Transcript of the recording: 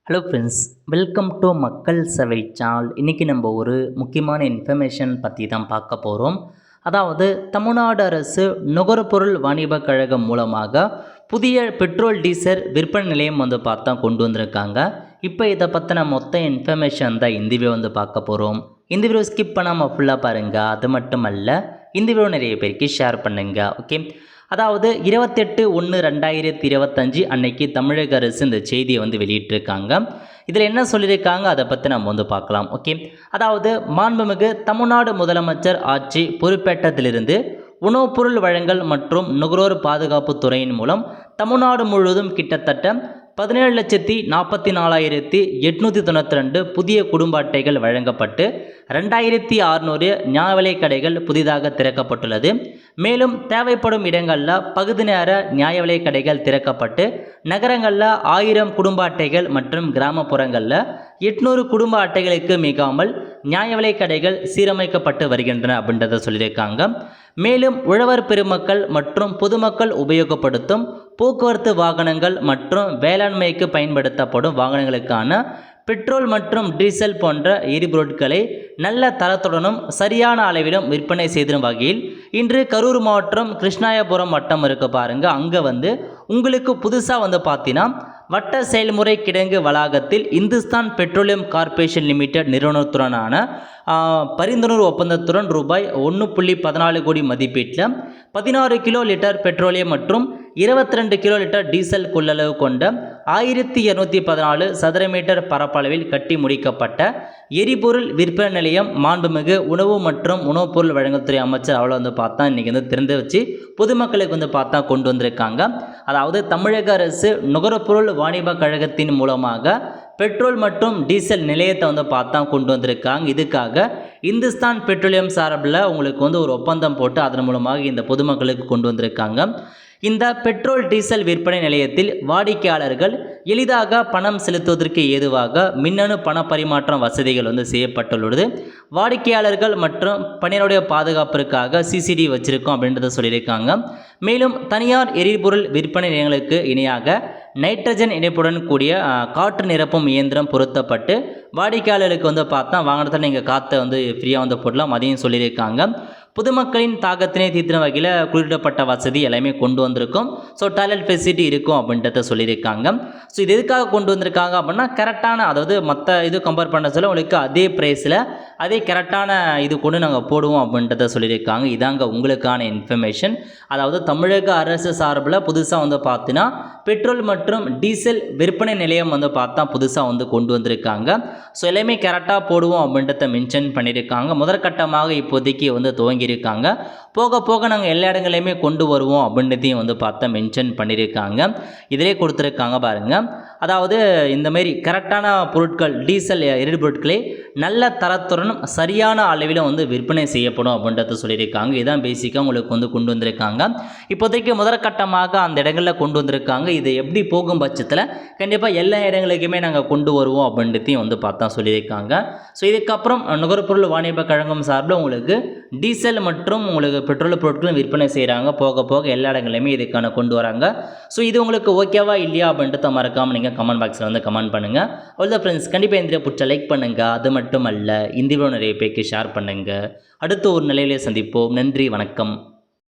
Hello friends, welcome to மக்கள் சேவை channel. இன்றைக்கி நம்ம ஒரு முக்கியமான இன்ஃபர்மேஷன் பற்றி தான் பார்க்க போகிறோம். அதாவது தமிழ்நாடு அரசு நுகர்பொருள் வாணிபக் கழகம் மூலமாக புதிய பெட்ரோல் டீசல் விற்பனை நிலையம் பார்த்தா கொண்டு வந்திருக்காங்க. இப்போ இதை பற்றின மொத்த இன்ஃபர்மேஷன் தான் இந்த வீடியோ பார்க்க போகிறோம். இந்த வீடியோ ஸ்கிப் பண்ணாமல் ஃபுல்லாக பாருங்கள். அது மட்டும் அல்ல, இந்த வீடியோ நிறைய பேருக்கு ஷேர் பண்ணுங்கள். ஓகே, அதாவது 28/1/2025 அன்னைக்கு தமிழக அரசு இந்த செய்தியை வெளியிட்டிருக்காங்க. இதில் என்ன சொல்லியிருக்காங்க அதை பற்றி நம்ம பார்க்கலாம். ஓகே, அதாவது மாண்புமிகு தமிழ்நாடு முதலமைச்சர் ஆட்சி பொறுப்பேற்றதிலிருந்து உணவுப் பொருள் வழங்கல் மற்றும் நுகர்வோர் பாதுகாப்பு துறையின் மூலம் தமிழ்நாடு முழுவதும் கிட்டத்தட்ட 17,44,892 புதிய குடும்ப அட்டைகள் வழங்கப்பட்டு 2,600 நியாய விலைக் கடைகள் புதிதாக திறக்கப்பட்டுள்ளது. மேலும் தேவைப்படும் இடங்களில் பகுதி நேர நியாய விலைக் கடைகள் திறக்கப்பட்டு நகரங்களில் 1000 குடும்ப அட்டைகள் மற்றும் கிராமப்புறங்களில் 800 குடும்ப அட்டைகளுக்கு மிகாமல் நியாய விலைக் கடைகள் சீரமைக்கப்பட்டு வருகின்றன அப்படின்றத சொல்லியிருக்காங்க. மேலும் உழவர் பெருமக்கள் மற்றும் பொதுமக்கள் உபயோகப்படுத்தும் போக்குவரத்து வாகனங்கள் மற்றும் வேளாண்மைக்கு பயன்படுத்தப்படும் வாகனங்களுக்கான பெட்ரோல் மற்றும் டீசல் போன்ற எரிபொருட்களை நல்ல தரத்துடனும் சரியான அளவிலும் விற்பனை செய்திடும் வகையில் இன்று கரூர் மாவட்டம் கிருஷ்ணாயபுரம் வட்டம் இருக்க பாருங்க. அங்கே உங்களுக்கு புதுசாக பார்த்தீங்கன்னா வட்ட செயல்முறை கிடங்கு வளாகத்தில் இந்துஸ்தான் பெட்ரோலியம் கார்ப்பரேஷன் லிமிடெட் நிறுவனத்துடனான பரிந்துணர்வு ஒப்பந்தத்துடன் ரூபாய் 1.14 கோடி மதிப்பீட்டில் 16 கிலோ லிட்டர் பெட்ரோலியம் மற்றும் 22 கிலோ லிட்டர் டீசல் கொள்ளளவு கொண்ட 1214 சதுர மீட்டர் பரப்பளவில் கட்டி முடிக்கப்பட்ட எரிபொருள் விற்பனை நிலையம் மாண்புமிகு உணவு மற்றும் உணவுப் பொருள் வழங்கத்துறை அமைச்சர் அவ்வளோ பார்த்தா இன்றைக்கி திறந்து வச்சு பொதுமக்களுக்கு பார்த்தா கொண்டு வந்திருக்காங்க. அதாவது தமிழக அரசு நுகர்பொருள் வாணிபக் கழகத்தின் மூலமாக பெட்ரோல் மற்றும் டீசல் நிலையத்தை பார்த்தா கொண்டு வந்திருக்காங்க. இதுக்காக இந்துஸ்தான் பெட்ரோலியம் சார்பில் உங்களுக்கு ஒரு ஒப்பந்தம் போட்டு அதன் மூலமாக இந்த பொதுமக்களுக்கு கொண்டு வந்திருக்காங்க. இந்த பெட்ரோல் டீசல் விற்பனை நிலையத்தில் வாடிக்கையாளர்கள் எளிதாக பணம் செலுத்துவதற்கு ஏதுவாக மின்னணு பண பரிமாற்றம் வசதிகள் செய்யப்பட்டுள்ளது. வாடிக்கையாளர்கள் மற்றும் பணியாளருடைய பாதுகாப்பிற்காக சிசிடிவி வச்சிருக்கோம் அப்படின்றத சொல்லியிருக்காங்க. மேலும் தனியார் எரிபொருள் விற்பனை நிலையங்களுக்கு இணையாக நைட்ரஜன் இணைப்புடன் கூடிய காற்று நிரப்பும் இயந்திரம் பொருத்தப்பட்டு வாடிக்கையாளருக்கு பார்த்தா வாகனத்தில் நீங்கள் காற்றை ஃப்ரீயாக போடலாம், அதையும் சொல்லியிருக்காங்க. பொதுமக்களின் தாக்கத்தினை தீர்த்தின வகையில் குறிப்பிடப்பட்ட வசதி எல்லாமே கொண்டு வந்திருக்கும். ஸோ டாய்லெட் ஃபெசிலிட்டி இருக்கும் அப்படின்றத சொல்லியிருக்காங்க. ஸோ இது எதுக்காக கொண்டு வந்திருக்காங்க அப்படின்னா கரெக்டான, அதாவது மற்ற இது கம்பேர் பண்ண சொல்ல உங்களுக்கு அதே ப்ரைஸில் அதே கரெக்டான இது கொண்டு நாங்கள் போடுவோம் அப்படின்றத சொல்லியிருக்காங்க. இதாங்க உங்களுக்கான இன்ஃபர்மேஷன். அதாவது தமிழக அரசு சார்பில் புதுசாக பார்த்தீங்கன்னா பெட்ரோல் மற்றும் டீசல் விற்பனை நிலையம் பார்த்தா புதுசாக கொண்டு வந்திருக்காங்க. ஸோ எல்லாமே கரெக்டாக போடுவோம் அப்படின்றத மென்ஷன் பண்ணியிருக்காங்க. முதற்கட்டமாக இப்போதைக்கு துவங்கியிருக்காங்க. போக போக நாங்கள் எல்லா இடங்களையுமே கொண்டு வருவோம் அப்படின்றதையும் பார்த்தா மென்ஷன் பண்ணியிருக்காங்க. இதிலே கொடுத்துருக்காங்க பாருங்கள். அதாவது இந்தமாரி கரெக்டான பொருட்கள் டீசல் எரிபொருட்களை நல்ல தரத்துடனும் சரியான அளவில் விற்பனை செய்யப்படும் அப்படின்றத சொல்லியிருக்காங்க. இதுதான் பேசிக்காக உங்களுக்கு கொண்டு வந்திருக்காங்க. இப்போதைக்கு முதற்கட்டமாக அந்த இடங்களில் கொண்டு வந்திருக்காங்க. இது எப்படி போகும் பட்சத்தில் கண்டிப்பாக எல்லா இடங்களுக்குமே நாங்கள் கொண்டு வருவோம் அப்படின்றதையும் பார்த்தா சொல்லியிருக்காங்க. ஸோ இதுக்கப்புறம் நுகர்பொருள் வாணிபக் கழகம் சார்பில் உங்களுக்கு டீசல் மற்றும் உங்களுக்கு பெட்ரோல் பொருட்களும் விற்பனை செய்கிறாங்க. போக போக எல்லா இடங்களையுமே இதுக்கான கொண்டு வராங்க. ஸோ இது உங்களுக்கு ஓகேவா இல்லையா அப்படின்றத மறக்காமல் நீங்கள் கமெண்ட் பாக்ஸில் கமெண்ட் பண்ணுங்கள். அவ்வளோ ஃப்ரெண்ட்ஸ், கண்டிப்பாக இந்த வீடியோ பிடிச்ச லைக் பண்ணுங்கள். அது மட்டும் அல்ல, இந்த வீடியோ நிறைய பேருக்கு ஷேர் பண்ணுங்கள். அடுத்து ஒரு நிலையிலே சந்திப்போம். நன்றி, வணக்கம்.